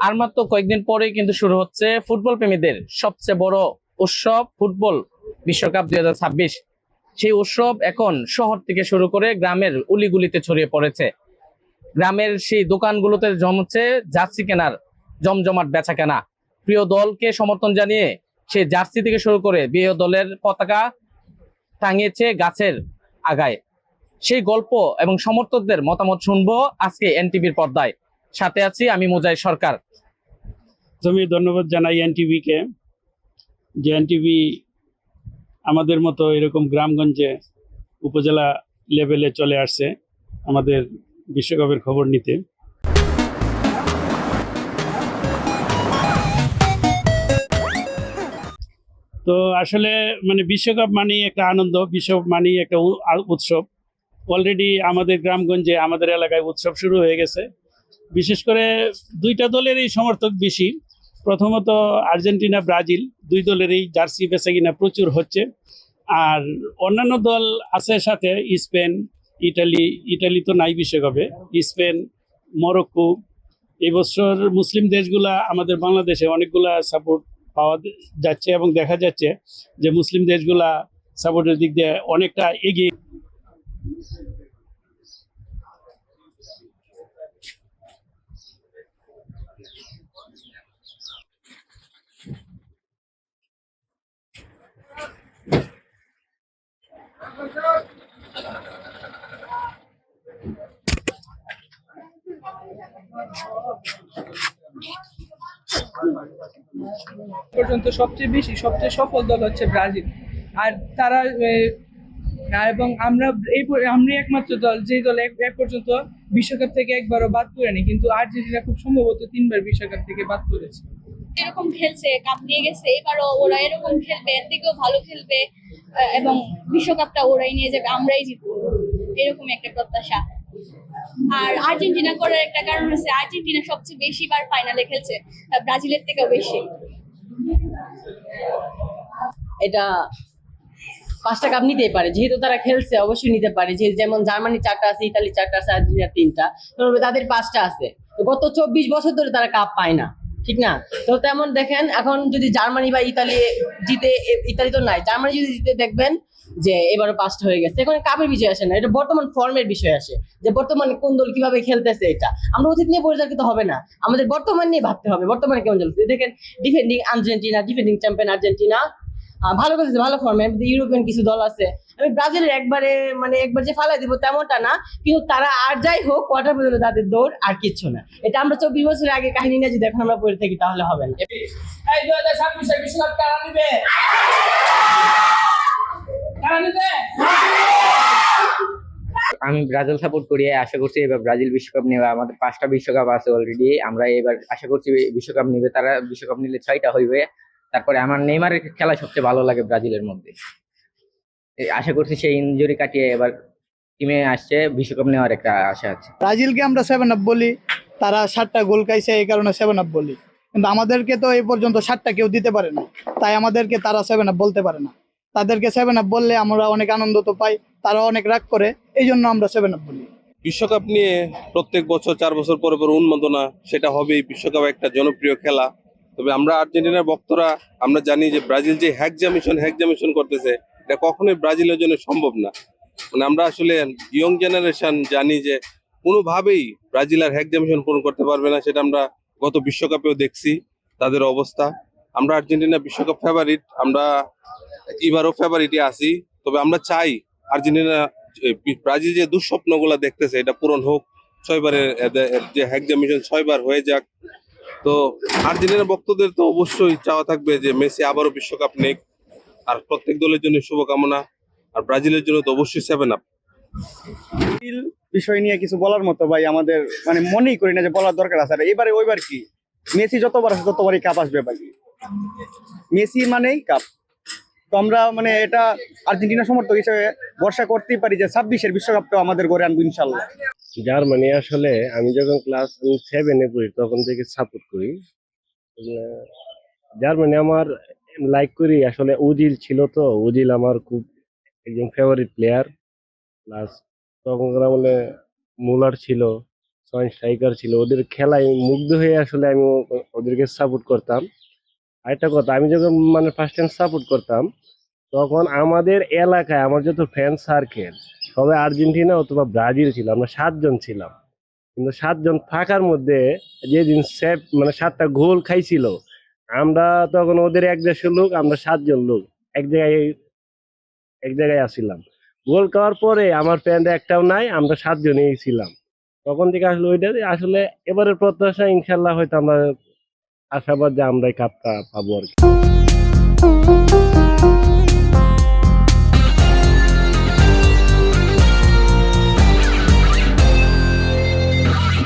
আর মাত্র কয়েকদিন পরে কিন্তু শুরু হচ্ছে ফুটবল প্রেমীদের সবচেয়ে বড় উৎসব ফুটবল বিশ্বকাপ 2026। সেই উৎসব এখন শহর থেকে শুরু করে গ্রামের উলিগুলিতে ছড়িয়ে পড়েছে। গ্রামের সেই দোকানগুলোতে জমছে জার্সি কেনার জমজমাট বেচা কেনা। প্রিয় দলকে সমর্থন জানিয়ে সেই জার্সি থেকে শুরু করে প্রিয় দলের পতাকা টাঙিয়েছে গাছের আগায়। সেই গল্প এবং সমর্থকদের মতামত শুনবো আজকে এনটিভির পর্দায়। সাথে আছি আমি মুজাহিদ সরকার। আমি ধন্যবাদ জানাই এনটিভি কে, যে এনটিভি আমাদের মতো এরকম গ্রামগঞ্জে উপজেলা লেভেলে চলে আসছে আমাদের বিশ্বকাপের খবর নিতে। তো আসলে মানে বিশ্বকাপ মানেই একটা আনন্দ, বিশ্বকাপ মানেই একটা উৎসব। অলরেডি আমাদের গ্রামগঞ্জে আমাদের এলাকায় উৎসব শুরু হয়ে গেছে। বিশেষ করে দুইটা দলেরই সমর্থক বেশি। প্রথমত আর্জেন্টিনা, ব্রাজিল, দুই দলেরই জার্সি বেচাকেনা প্রচুর হচ্ছে। আর অন্যান্য দল আছে সাথে স্পেন, ইটালি তো নাই বিশ্বকাপে, স্পেন, মরক্কো। এই বছর মুসলিম দেশগুলা আমাদের বাংলাদেশে অনেকগুলা সাপোর্ট পাওয়া যাচ্ছে এবং দেখা যাচ্ছে যে মুসলিম দেশগুলা সাপোর্টের দিক দিয়ে অনেকটা এগিয়ে। পর্যন্ত সবচেয়ে সফল দল হচ্ছে ব্রাজিল। আর তারা এবং আমরা একমাত্র দল যে দল এক পর্যন্ত বিশ্বকাপ থেকে একবারও বাদ করেনি, কিন্তু আর্জেন্টিনা খুব সম্ভবত 3বার বিশ্বকাপ থেকে বাদ করেছে। এরকম খেলছে, কাপ নিয়ে গেছে, এবারও ওরা এরকম খেলবে, এর থেকেও ভালো খেলবে এবং বিশ্বকাপটা ওরাই নিয়ে যাবে, আমরাই জিতবো, এরকম একটা প্রত্যাশা। আর আর্জেন্টিনা করার একটা কারণ হচ্ছে আর্জেন্টিনা সবচেয়ে বেশি বার ফাইনালে খেলছে, ব্রাজিলের থেকেও বেশি। এটা 5টা কাপ নিতেই পারে, যেহেতু তারা খেলছে অবশ্যই নিতে পারে। যেমন জার্মানি 4টা আছে, ইতালি 4টা আছে, আর্জেন্টিনা 3টা, তাদের 5টা আছে। গত 24 বছর ধরে তারা কাপ পায় না, ঠিক না? তো তেমন দেখেন, এখন যদি জার্মানি বা ইতালি জিতে, ইতালি তো নাই, জার্মানি যদি জিতে দেখবেন যে এবারও 5টা হয়ে গেছে। এখন কাপের বিষয় আসে না, এটা বর্তমান ফর্মের বিষয় আসে, যে বর্তমানে কোন দল কিভাবে খেলতেছে। এটা আমরা অতীত নিয়ে পরিচালিত হবে না, আমাদের বর্তমান নিয়ে ভাবতে হবে, বর্তমানে কেমন চলছে। দেখেন defending Argentina, defending champion Argentina ভালো করেছে, ভালো ফর্মে। ইউরোপিয়ান কিছু দল আছে, আমি ব্রাজিলের একবার যে ফালাই দিব তেমনটা না, কিন্তু তারা আর যাই হোক কোয়ার্টার পর্যন্ত তাদের দৌড়, আর কিচ্ছু না। এটা আমরা 24 বছর আগে কাহিনী নিয়ে যদি এখন আমরা পড়ে থাকি তাহলে হবে না। এই 2026 বিশ্বকাপ কারা নিবে? কারা নিবে? আমি ব্রাজিল সাপোর্ট করি, আশা করছি এবার ব্রাজিল বিশ্বকাপ নেবে। আমাদের 5টা বিশ্বকাপ আছে অলরেডি, আমরা এবার আশা করছি বিশ্বকাপ নিবে। তারা বিশ্বকাপ নিলে 6টা হইবে। তারপরে আমার নেইমারের খেলা সবচেয়ে ভালো লাগে ব্রাজিলের মধ্যে। আশা করছি সেই ইনজুরি কাটিয়ে এবার টিমে আসছে, বিশ্বকাপ নেওয়ার একটা আশা আছে। ব্রাজিলকে আমরা 7 আপ বলি, তারা 7টা গোল খাইছে, এই কারণে 7 আপ বলি। কিন্তু আমাদেরকে তো এই পর্যন্ত 7টা কেউ দিতে পারে না, তাই আমাদেরকে তারা 7 আপ বলতে পারে না। তাদেরকে 7 আপ বললে আমরা অনেক আনন্দ তো পাই, তারা অনেক রাগ করে, এই জন্য আমরা 7 আপ বলি। বিশ্বকাপ নিয়ে প্রত্যেক বছর 4 বছর পরে পরে উন্মাদনা সেটা হবেই। বিশ্বকাপ একটা জনপ্রিয় খেলা। তবে আমরা আর্জেন্টিনার ভক্তরা আমরা জানি যে ব্রাজিল যে হ্যাকজামিশন করতেছে, এটা কখনোই ব্রাজিলের জন্য সম্ভব না। মানে আমরা আসলে ইয়ং জেনারেশন জানি যে কোনোভাবেই ব্রাজিল আর হ্যাকজামিশন পূরণ করতে পারবে না। সেটা আমরা গত বিশ্বকাপেও দেখছি তাদের অবস্থা। আমরা আর্জেন্টিনা বিশ্বকাপ ফেভারিট, আমরা এবারও ফেভারিটে আছি। তবে আমরা চাই আর্জেন্টিনা ব্রাজিল যে দুঃস্বপ্নগুলো দেখতেছে এটা পূরণ হোক, 6বারের যে হ্যাকজামিশন 6বার হয়ে যাক। তো আর্জেন্টিনার ভক্তদের তো অবশ্যই চাওয়া থাকবে যে মেসি আবারও বিশ্বকাপ নেক। আর প্রত্যেক দলের জন্য শুভকামনা। আর ব্রাজিলের জন্য তো অবশ্যই 7 আপ। বিষয় নিয়ে কিছু বলার মতো ভাই আমাদের মনেই করি না যে বলার দরকার আছে। এবারে ওইবার কি মেসি যতবার আছে ততবারই কাপ আসবে ভাই, মেসি মানেই কাপ। তো আমরা এটা আর্জেন্টিনা সমর্থক হিসেবে ভরসা করতেই পারি যে 26-এর বিশ্বকাপটা আমাদের ঘরে আনবো ইনশাল্লাহ। জার্মানি আসলে আমি যখন ক্লাস 7-এ পড়ি তখন থেকে সাপোর্ট করি। জার্মানি আমার লাইক করি, আসলে ওজিল ছিল, তো ওজিল আমার খুব একজন ফেভারিট প্লেয়ার। প্লাস তখন আমলে মুলার ছিল, স্ট্রাইকার ছিল, ওদের খেলায় মুগ্ধ হয়ে আসলে আমি ওদেরকে সাপোর্ট করতাম। আরেকটা কথা, আমি যখন মানে ফার্স্ট টাইম সাপোর্ট করতাম তখন আমাদের এলাকায় আমার যত ফ্রেন্ড সার্কেল সবাই আর্জেন্টিনা অথবা ব্রাজিল ছিল, আমরা 7 জন ছিলাম। কিন্তু 7 জন থাকার মধ্যে যেদিন সেফ মানে 7টা গোল খাইছিল, আমরা তখন ওদের এক দেশের লোক, আমরা 7 জন লোক এক জায়গায় আসছিলাম। গোল খাওয়ার পরে আমার ফ্রেন্ড একটাও নাই, আমরা 7 জনই ছিলাম। তখন থেকে আসলে ওইটা আসলে এবারের প্রত্যাশা ইনশাল্লাহ হয়তো আমরা আশাবাদ যে আমরাই কাপটা পাবো আর কি।